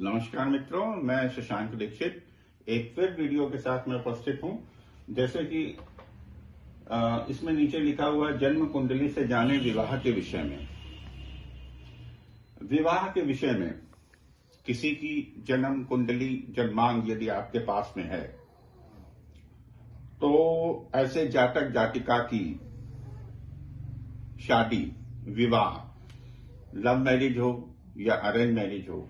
नमस्कार मित्रों, मैं शशांक दीक्षित एक फिर वीडियो के साथ में उपस्थित हूं। जैसे कि इसमें नीचे लिखा हुआ जन्म कुंडली से जाने विवाह के विषय में। विवाह के विषय में किसी की जन्म कुंडली जन्मांग यदि आपके पास में है तो ऐसे जातक जातिका की शादी, विवाह, लव मैरिज हो या अरेंज मैरिज हो,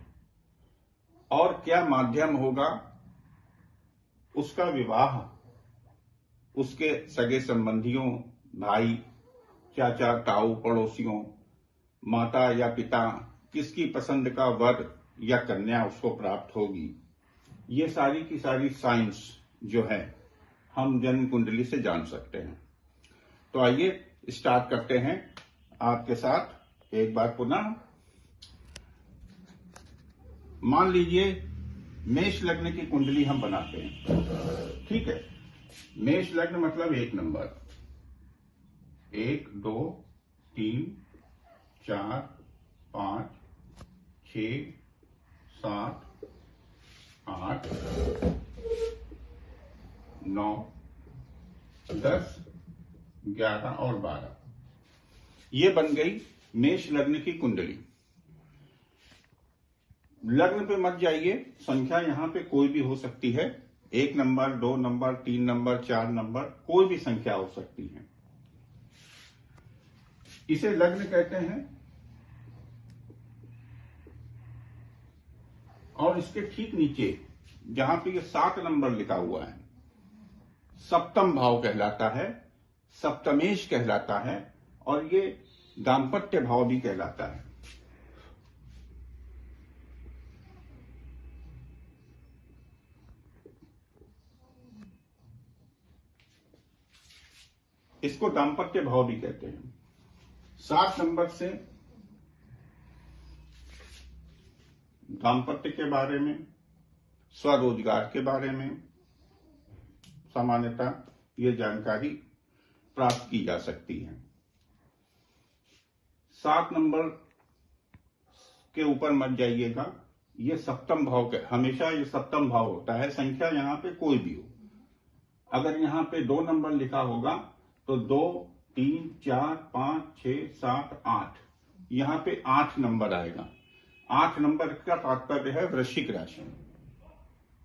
और क्या माध्यम होगा उसका विवाह, उसके सगे संबंधियों, भाई, चाचा, ताऊ, पड़ोसियों, माता या पिता, किसकी पसंद का वर या कन्या उसको प्राप्त होगी। ये सारी की सारी साइंस जो है हम जन्म कुंडली से जान सकते हैं। तो आइए स्टार्ट करते हैं आपके साथ एक बार पुनः। मान लीजिए मेष लग्न की कुंडली हम बनाते हैं, ठीक है। मेष लग्न मतलब 1 नंबर, 1, 2, 3, 4, 5, 6, 7, 8, 9, 10, 11 और 12। ये बन गई मेष लग्न की कुंडली। लग्न पे मत जाइए, संख्या यहां पे कोई भी हो सकती है। 1 नंबर, 2 नंबर, 3 नंबर, 4 नंबर, कोई भी संख्या हो सकती है। इसे लग्न कहते हैं। और इसके ठीक नीचे जहां पे ये 7 नंबर लिखा हुआ है, सप्तम भाव कहलाता है, सप्तमेश कहलाता है, और ये दाम्पत्य भाव भी कहलाता है। इसको दाम्पत्य भाव भी कहते हैं। 7 नंबर से दाम्पत्य के बारे में, स्वरोजगार के बारे में सामान्यतः ये जानकारी प्राप्त की जा सकती है। 7 नंबर के ऊपर मत जाइएगा, ये सप्तम भाव के, हमेशा ये सप्तम भाव होता है, संख्या यहां पे कोई भी हो। अगर यहां पे 2 नंबर लिखा होगा तो 2, 3, 4, 5, 6, 7, 8, यहां पे 8 नंबर आएगा। 8 नंबर का तात्पर्य है वृश्चिक राशि।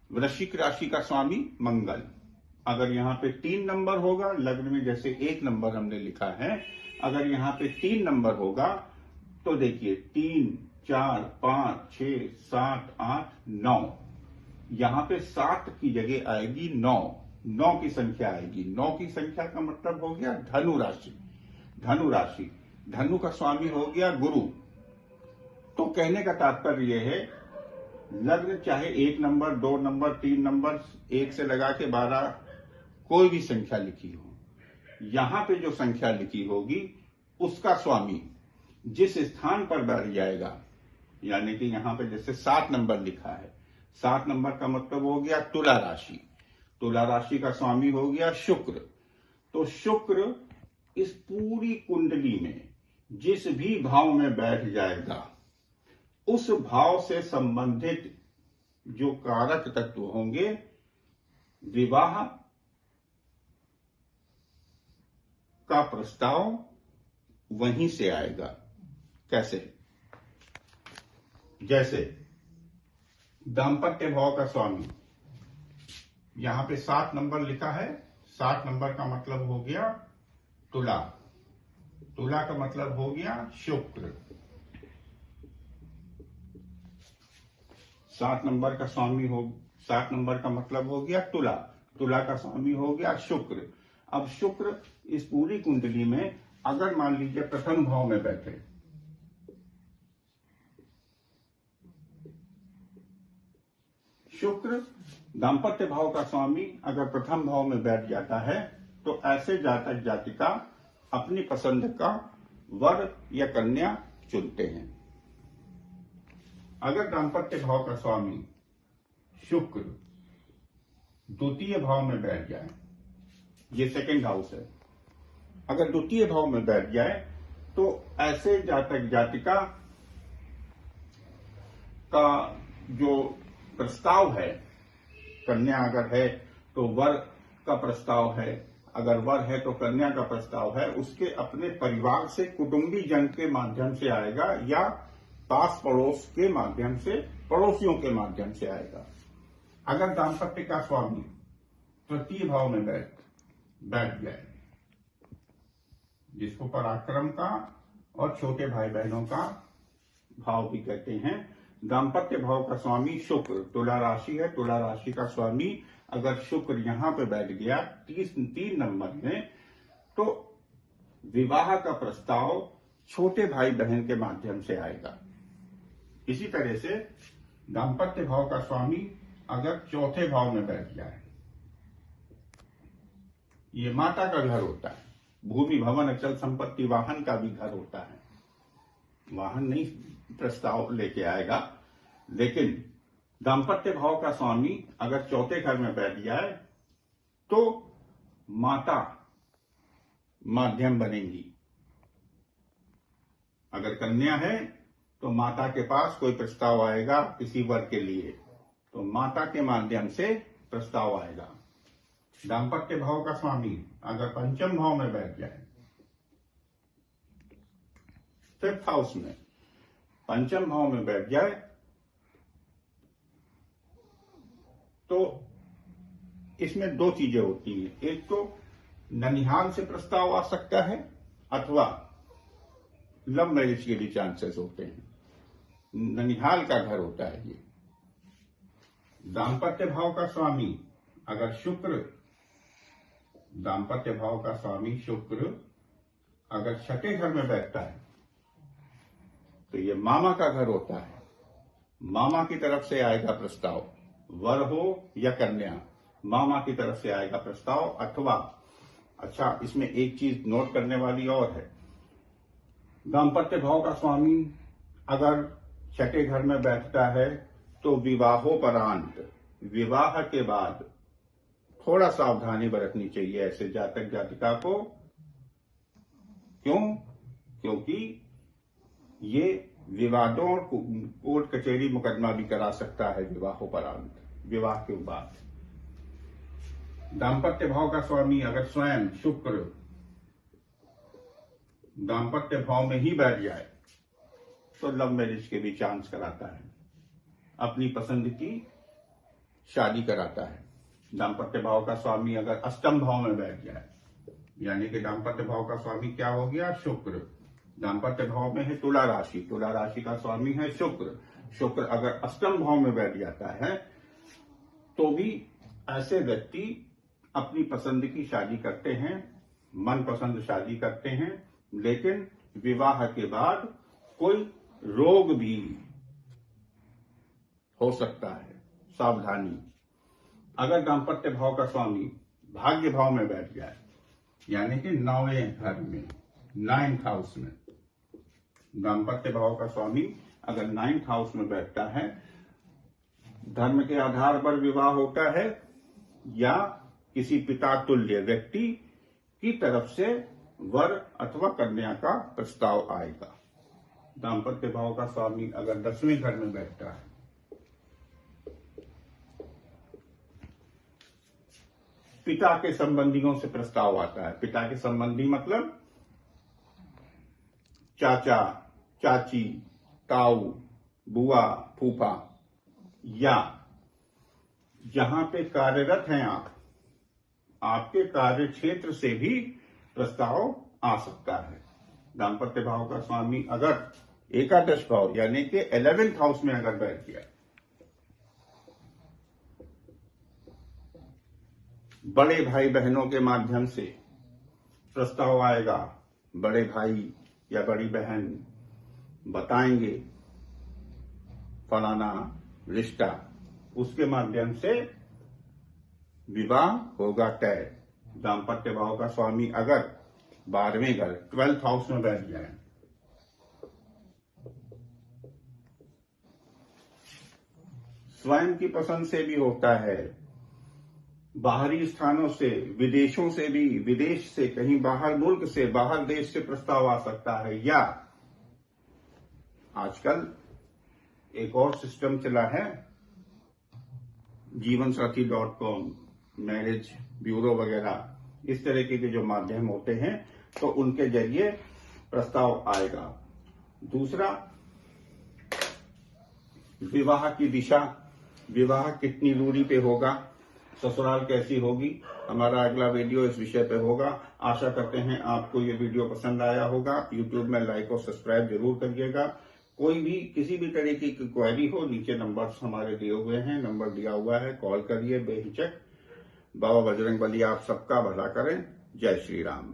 वृश्चिक राशि का स्वामी मंगल। अगर यहां पे 3 नंबर होगा लग्न में, जैसे 1 नंबर हमने लिखा है, अगर यहां पे 3 नंबर होगा तो देखिए 3, 4, 5, 6, 7, 8, 9, यहां पे 7 की जगह आएगी 9 की संख्या आएगी। 9 की संख्या का मतलब हो गया धनु राशि। धनु राशि, धनु का स्वामी हो गया गुरु। तो कहने का तात्पर्य यह है, लग्न चाहे 1 नंबर, 2 नंबर, 3 नंबर, 1 से लगा के 12, कोई भी संख्या लिखी हो, यहां पे जो संख्या लिखी होगी उसका स्वामी जिस स्थान पर बैठ जाएगा, यानी कि यहां पे जैसे 7 नंबर लिखा है, 7 नंबर का मतलब हो गया तुला राशि। तुला राशि का स्वामी हो गया शुक्र। तो शुक्र इस पूरी कुंडली में जिस भी भाव में बैठ जाएगा, उस भाव से संबंधित जो कारक तत्व होंगे, विवाह का प्रस्ताव वहीं से आएगा। कैसे? जैसे दाम्पत्य भाव का स्वामी, यहां पे 7 नंबर लिखा है, 7 नंबर का मतलब हो गया तुला। तुला का मतलब हो गया शुक्र। 7 नंबर का स्वामी हो, 7 नंबर का मतलब हो गया तुला। तुला का स्वामी हो गया शुक्र। अब शुक्र इस पूरी कुंडली में अगर मान लीजिए प्रथम भाव में बैठे, शुक्र दाम्पत्य भाव का स्वामी अगर प्रथम भाव में बैठ जाता है, तो ऐसे जातक जातिका अपनी पसंद का वर या कन्या चुनते हैं। अगर दाम्पत्य भाव का स्वामी शुक्र द्वितीय भाव में बैठ जाए, ये सेकंड हाउस है, अगर द्वितीय भाव में बैठ जाए तो ऐसे जातक जातिका का जो प्रस्ताव है, कन्या अगर है तो वर का प्रस्ताव है, अगर वर है तो कन्या का प्रस्ताव है, उसके अपने परिवार से, कुटुंबी जन के माध्यम से आएगा या पास पड़ोस के माध्यम से, पड़ोसियों के माध्यम से आएगा। अगर दाम्पत्य का स्वामी तृतीय भाव में बैठ जाए, जिसको पराक्रम का और छोटे भाई बहनों का भाव भी कहते हैं, दाम्पत्य भाव का स्वामी शुक्र, तुला राशि है, तुला राशि का स्वामी अगर शुक्र यहां पे बैठ गया 3 नंबर में, तो विवाह का प्रस्ताव छोटे भाई बहन के माध्यम से आएगा। इसी तरह से दाम्पत्य भाव का स्वामी अगर चौथे भाव में बैठ जाए, ये माता का घर होता है, भूमि भवन अचल संपत्ति वाहन का भी घर होता है, वाहन नहीं प्रस्ताव लेके आएगा, लेकिन दाम्पत्य भाव का स्वामी अगर चौथे घर में बैठ जाए तो माता माध्यम बनेगी। अगर कन्या है तो माता के पास कोई प्रस्ताव आएगा किसी वर के लिए, तो माता के माध्यम से प्रस्ताव आएगा। दाम्पत्य भाव का स्वामी अगर पंचम भाव में बैठ जाए, 5th हाउस में, पंचम भाव में बैठ जाए, तो इसमें 2 चीजें होती हैं। एक तो ननिहाल से प्रस्ताव आ सकता है अथवा लव मैरिज के भी चांसेस होते हैं। ननिहाल का घर होता है ये। दाम्पत्य भाव का स्वामी अगर शुक्र, दाम्पत्य भाव का स्वामी शुक्र अगर छठे घर में बैठता है तो ये मामा का घर होता है। मामा की तरफ से आएगा प्रस्ताव, वर हो या कन्या, मामा की तरफ से आएगा प्रस्ताव। अथवा अच्छा, इसमें एक चीज नोट करने वाली और है, दाम्पत्य भाव का स्वामी अगर छठे घर में बैठता है तो विवाहोपरांत, विवाह के बाद थोड़ा सावधानी बरतनी चाहिए ऐसे जातक जातिका को। क्यों? क्योंकि ये विवादों और कोर्ट कचहरी मुकदमा भी करा सकता है विवाहोपरांत, विवाह के बाद। दाम्पत्य भाव का स्वामी अगर स्वयं शुक्र दाम्पत्य भाव में ही बैठ जाए तो लव मैरिज के भी चांस कराता है, अपनी पसंद की शादी कराता है। दाम्पत्य भाव का स्वामी अगर अष्टम भाव में बैठ जाए, यानी कि दाम्पत्य भाव का स्वामी क्या हो गया? शुक्र। दाम्पत्य भाव में है तुला राशि, तुला राशि का स्वामी है शुक्र। शुक्र अगर अष्टम भाव में बैठ जाता है तो भी ऐसे व्यक्ति अपनी पसंद की शादी करते हैं, मनपसंद शादी करते हैं, लेकिन विवाह के बाद कोई रोग भी हो सकता है, सावधानी। अगर दाम्पत्य भाव का स्वामी भाग्य भाव में बैठ जाए, यानी कि 9वें घर में, 9th हाउस में, दाम्पत्य भाव का स्वामी अगर 9th हाउस में बैठता है, धर्म के आधार पर विवाह होता है या किसी पिता तुल्य व्यक्ति की तरफ से वर अथवा कन्या का प्रस्ताव आएगा। दाम्पत्य भाव का स्वामी अगर 10वें घर में बैठता है, पिता के संबंधियों से प्रस्ताव आता है। पिता के संबंधी मतलब चाचा, चाची, ताऊ, बुआ, फूफा, या जहां पे कार्यरत हैं आप, आपके कार्य क्षेत्र से भी प्रस्ताव आ सकता है। दाम्पत्य भाव का स्वामी अगर एकादश भाव यानी कि 11th हाउस में अगर बैठ गया, बड़े भाई बहनों के माध्यम से प्रस्ताव आएगा। बड़े भाई या बड़ी बहन बताएंगे फलाना रिश्ता, उसके माध्यम से विवाह होगा तय। दाम्पत्य भाव का स्वामी अगर 12वें घर 12th हाउस में बैठ जाए, स्वयं की पसंद से भी होता है, बाहरी स्थानों से, विदेशों से भी, विदेश से, कहीं बाहर मुल्क से, बाहर देश से प्रस्ताव आ सकता है, या आजकल एक और सिस्टम चला है जीवनसाथी.com, मैरिज ब्यूरो वगैरह, इस तरीके के जो माध्यम होते हैं तो उनके जरिए प्रस्ताव आएगा। दूसरा, विवाह की दिशा, विवाह कितनी दूरी पे होगा, ससुराल कैसी होगी, हमारा अगला वीडियो इस विषय पे होगा। आशा करते हैं आपको ये वीडियो पसंद आया होगा। यूट्यूब में लाइक और सब्सक्राइब जरूर करिएगा। कोई भी किसी भी तरीके की क्वेरी हो, नीचे नंबर्स हमारे दिए हुए हैं, नंबर दिया हुआ है, कॉल करिए बेहिचक। बाबा बजरंगबली आप सबका भला करें। जय श्री राम।